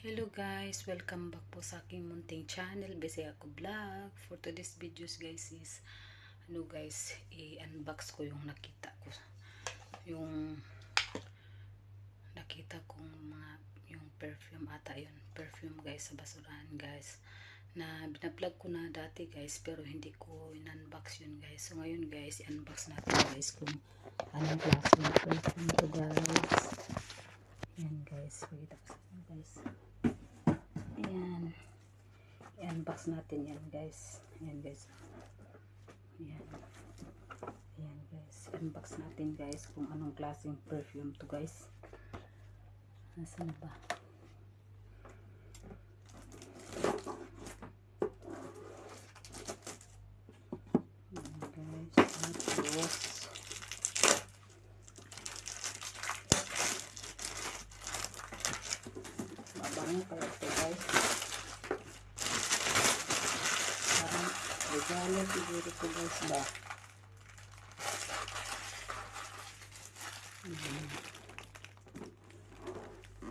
Hello guys, welcome back po sa aking munting channel, Bisaya ko Vlog. For today's videos guys is guys, i-unbox ko yung nakita kong mga yung perfume ata yun, perfume guys sa basurahan guys, na binablog ko na dati guys, pero hindi ko in-unbox yun guys. So ngayon guys, i-unbox natin guys kung anong klase ng perfume to guys. Yan guys, pakita ko sa inyo guys. Ayan. I-unbox natin yan guys. Ayan guys. Ayan. Ayan guys. I-unbox natin guys kung anong klaseng perfume to guys. Nasaan na ba? Ayan guys. Tapos mabango pala ito guys. Parang regalo siguro ito guys ba?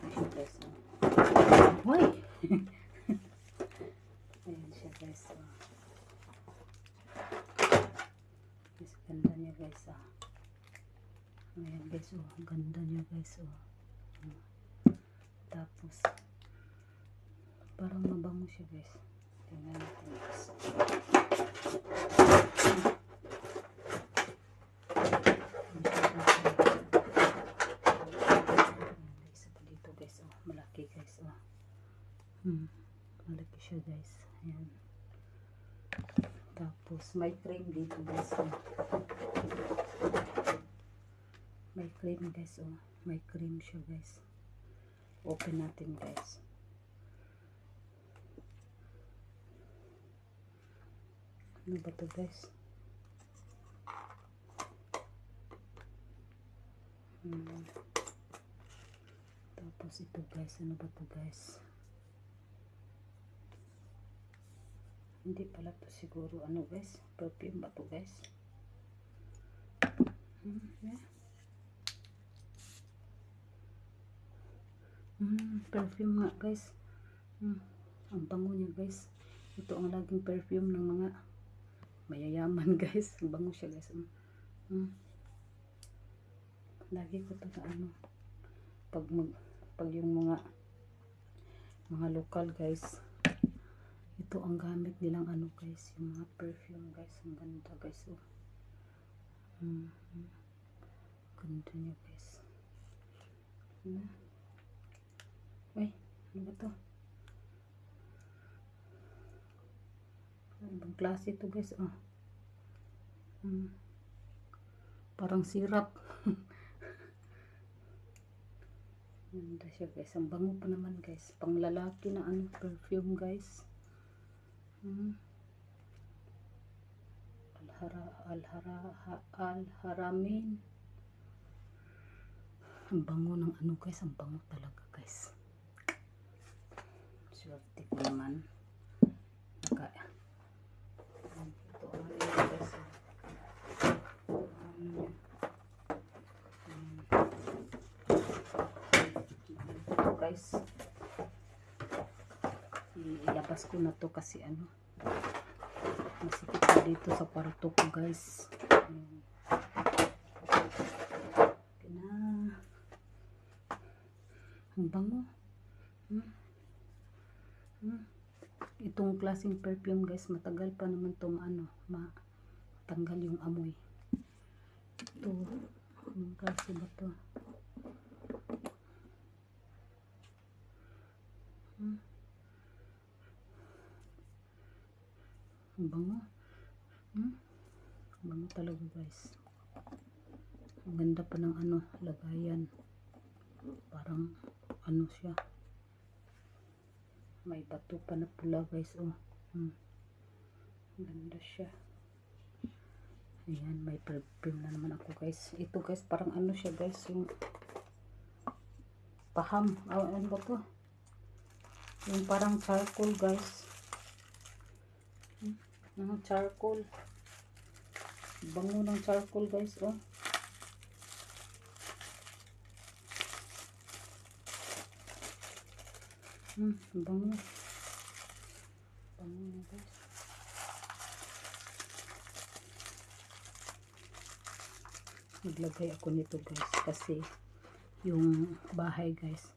Ayan guys. Hoy! Ayan siya guys. Guys, ganda niya guys. Ayan guys. Ganda niya guys. Tapos parang mabango siya guys. Tingnan natin guys. Dito guys. Malaki guys. Malaki siya guys. Ayan. Tapos may cream dito guys. May cream guys. May cream siya guys. Open natin guys. Ano ba to guys? Tapos ito guys. Ano ba to guys? Hindi pala to siguro ano guys. Perfume ba to guys? Perfume nga guys. Ang bango niya guys. Ito ang laging perfume ng mga mayayaman guys. Ang bango siya guys. Lagi ko ito na pag yung mga lokal guys, ito ang gamit nilang guys, yung mga perfume guys. Ang ganda guys. Ganda niya guys. Uy, ano ba to? Ano bang klase ito guys? Parang syrup. Ganda siya guys. Ang bango pa naman guys. Pang lalaki na perfume guys. Al-Haramin. Ang bango ng guys. Ang bango talaga guys. Swerte ko naman. Ito guys. Ilabas ko na to kasi masikip pa dito sa kwarto ko guys. Ang bango. Itong klaseng perfume guys, matagal pa naman itong matanggal yung amoy. Ito, anong klase ba ito? Ang bango. Ang bango talaga guys. Ang ganda pa ng lagayan. Parang siya. May bato pa na pula guys. Ganda siya. Ayan, may perfume na naman ako guys. Ito guys, parang siya guys, yung paham. Ano ba to? Yung parang charcoal guys. Charcoal. Bango ng charcoal guys. Bango. Bango na guys. Naglagay ako nito guys kasi yung bahay guys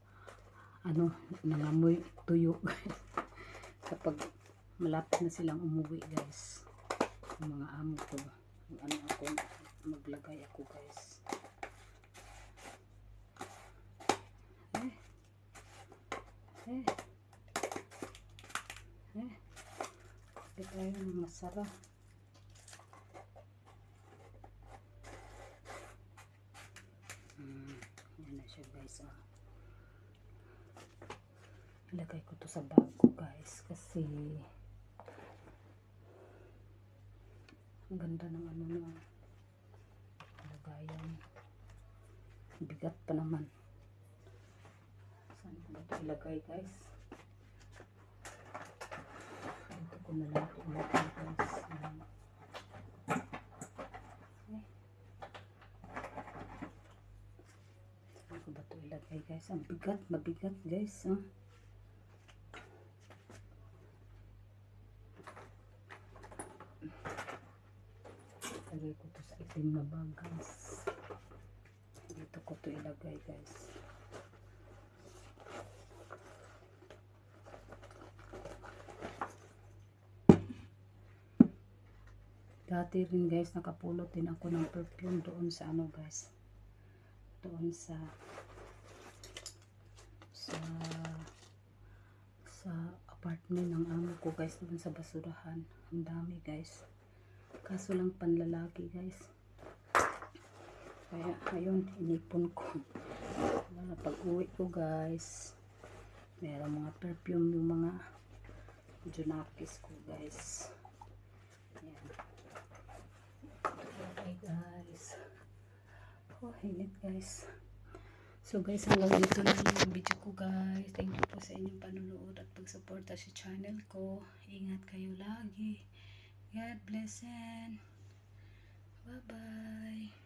nangamoy tuyo guys kapag malapit na silang umuwi guys, yung mga amo ko, ako maglagay ako guys. Kapit tayo ng masarap. Yan na siya guys. Ilagay ko to sa bag ko guys kasi ang ganda ng na lagayan. Bigat pa naman. Saan ko ba ito ilagay guys? Dito ko na lang ito ilagay guys. Saan ko ba ito ilagay guys? Ang bigat, mabigat guys. Ilagay ko to sa itim na bag guys. Dito ko to ilagay guys. Dati rin guys nakapulot din ako ng perfume doon sa guys. Doon sa apartment ng amo ko guys, doon sa basurahan. Ang dami guys. Kaso lang panlalaki guys. Kaya ayun, inipon ko. Pag uwi ko guys, meron mga perfume yung mga junakis ko guys. Ayan. Okay guys. Oh, hinit guys. So guys, hanggang dito lang yung video ko guys. Thank you po sa inyong panonood at pagsuporta sa channel ko. Ingat kayo lagi. God bless and bye-bye.